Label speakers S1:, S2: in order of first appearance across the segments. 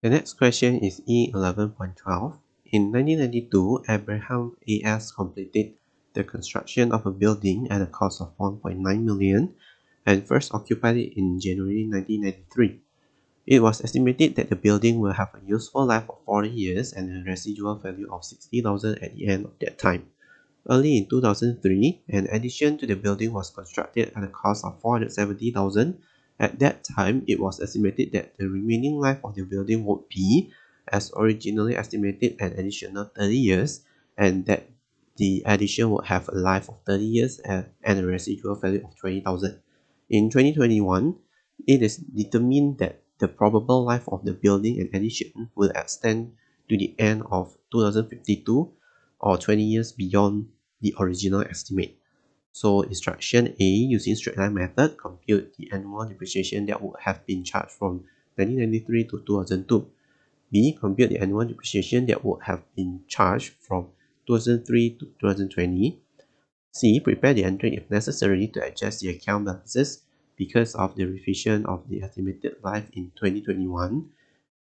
S1: The next question is E11.12. In 1992, Abraham A.S. completed the construction of a building at a cost of 1.9 million and first occupied it in January 1993. It was estimated that the building will have a useful life of 40 years and a residual value of 60,000 at the end of that time. Early in 2003, an addition to the building was constructed at a cost of 470,000. At that time, it was estimated that the remaining life of the building would be, as originally estimated, an additional 30 years, and that the addition would have a life of 30 years and a residual value of 20,000. In 2021, it is determined that the probable life of the building and addition will extend to the end of 2052 or 20 years beyond the original estimate. So instruction A, using straight line method, compute the annual depreciation that would have been charged from 1993 to 2002. B, compute the annual depreciation that would have been charged from 2003 to 2020. C, prepare the entry if necessary to adjust the account balances because of the revision of the estimated life in 2021.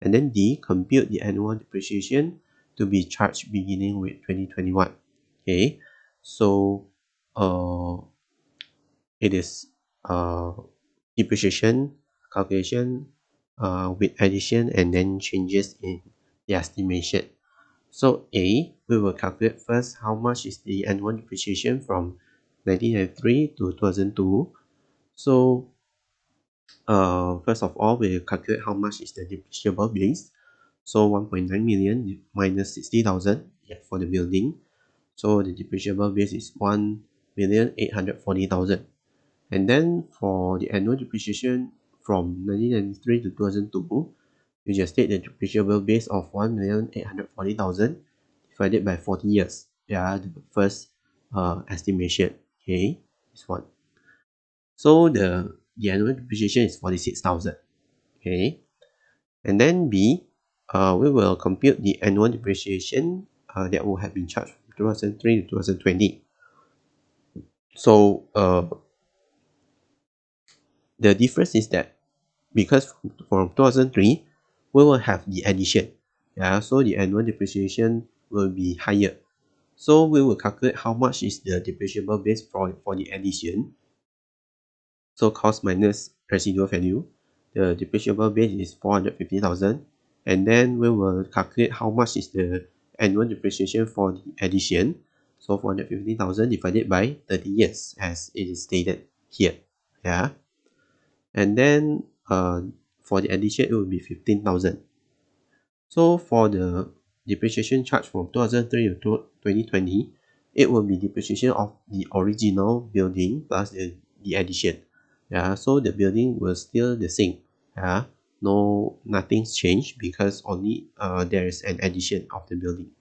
S1: And then D, compute the annual depreciation to be charged beginning with 2021. Okay, so it is depreciation calculation with addition and then changes in the estimation. So A, we will calculate first how much is the annual depreciation from 1993 to 2002. So first of all, we'll calculate how much is the depreciable base. So 1.9 million minus 60,000 for the building. So the depreciable base is 1,840,000. And then for the annual depreciation from 1993 to 2002, you just take the depreciable base of 1,840,000 divided by 40 years. Yeah, the first estimation. Okay, this one. So the annual depreciation is 46,000. Okay, and then B, we will compute the annual depreciation that will have been charged from 2003 to 2020. So the difference is that because from 2003 we will have the addition, yeah, so the annual depreciation will be higher. So we will calculate how much is the depreciable base for the addition. So cost minus residual value, the depreciable base is 450,000, and then we will calculate how much is the annual depreciation for the addition. So 450,000 divided by 30 years as it is stated here, yeah. And then for the addition it will be 15,000. So for the depreciation charge from 2003 to 2020, it will be depreciation of the original building plus the addition. Yeah, so the building will still the same. Yeah, nothing's changed because only there is an addition of the building.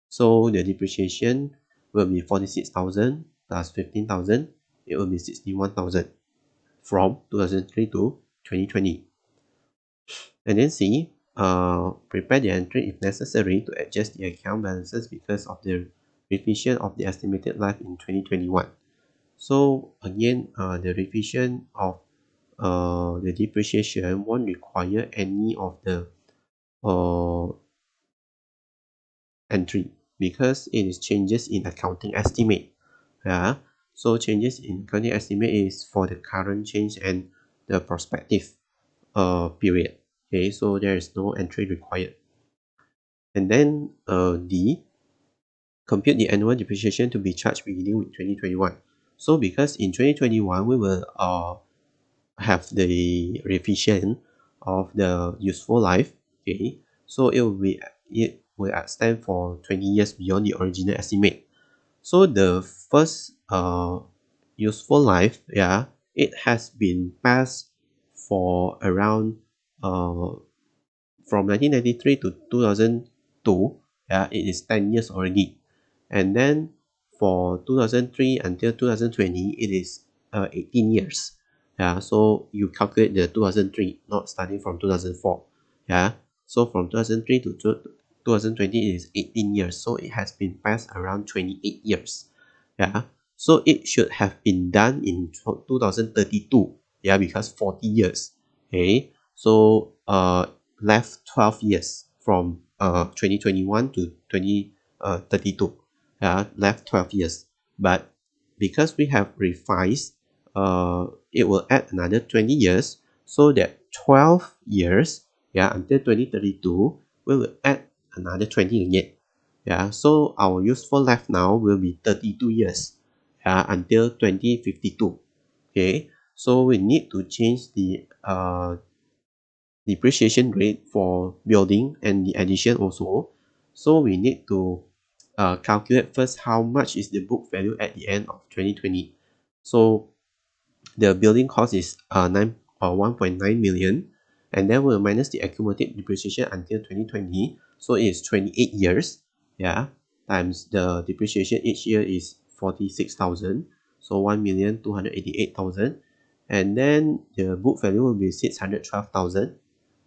S1: So the depreciation will be 46,000 plus 15,000. It will be 61,000 from 2003 to 2020. And then C, prepare the entry if necessary to adjust the account balances because of the revision of the estimated life in 2021. So again, the revision of the depreciation won't require any of the entry because it is changes in accounting estimate. Yeah, so changes in accounting estimate is for the current change and the prospective period. Okay, so there is no entry required. And then D, compute the annual depreciation to be charged beginning with 2021. So because in 2021 we will have the revision of the useful life, okay, so it will extend for 20 years beyond the original estimate. So the first useful life, yeah, it has been passed for around from 1993 to 2002, yeah, it is 10 years already. And then for 2003 until 2020, it is 18 years. Yeah, so you calculate the 2003, not starting from 2004. Yeah, so from 2003 to 2020 it is 18 years. So it has been passed around 28 years. Yeah, so it should have been done in 2032. Yeah, because 40 years. Okay, so left 12 years from 2021 to 2032. Left 12 years. But because we have revised, it will add another 20 years, so that 12 years, until 2032, we will add another 20 again. So our useful life now will be 32 years, until 2052. Okay, so we need to change the depreciation rate for building and the addition also. So we need to calculate first how much is the book value at the end of 2020. So the building cost is 1.9 million, and then we'll minus the accumulated depreciation until 2020, so it's 28 years, times the depreciation each year is 46,000, so 1,288,000, and then the book value will be 612,000,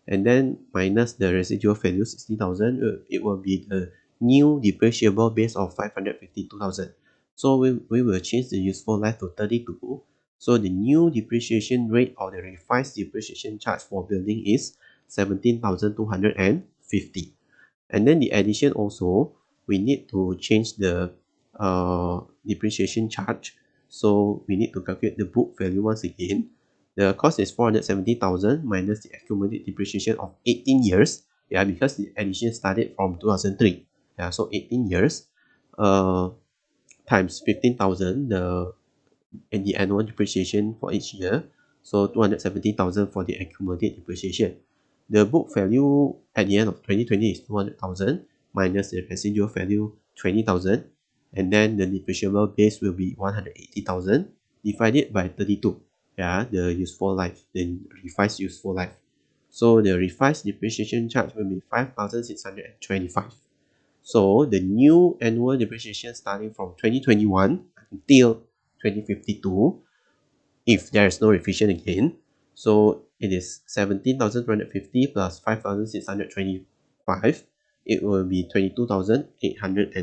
S1: and then minus the residual value 60,000, it will be the new depreciable base of 552,000. So we will change the useful life to 32. So the new depreciation rate or the revised depreciation charge for building is 17,250. And then the addition also, we need to change the depreciation charge. So we need to calculate the book value once again. The cost is 470,000 minus the accumulated depreciation of 18 years. Because the addition started from 2003. So 18 years times 15,000, and the annual depreciation for each year. So 270,000 for the accumulated depreciation. The book value at the end of 2020 is 200,000 minus the residual value 20,000, and then the depreciable base will be 180,000 divided by 32. The useful life, the revised useful life. So the revised depreciation charge will be 5,625. So the new annual depreciation starting from 2021 until 2052, if there is no revision again, so it is 17,250 plus 5,625. It will be 22,800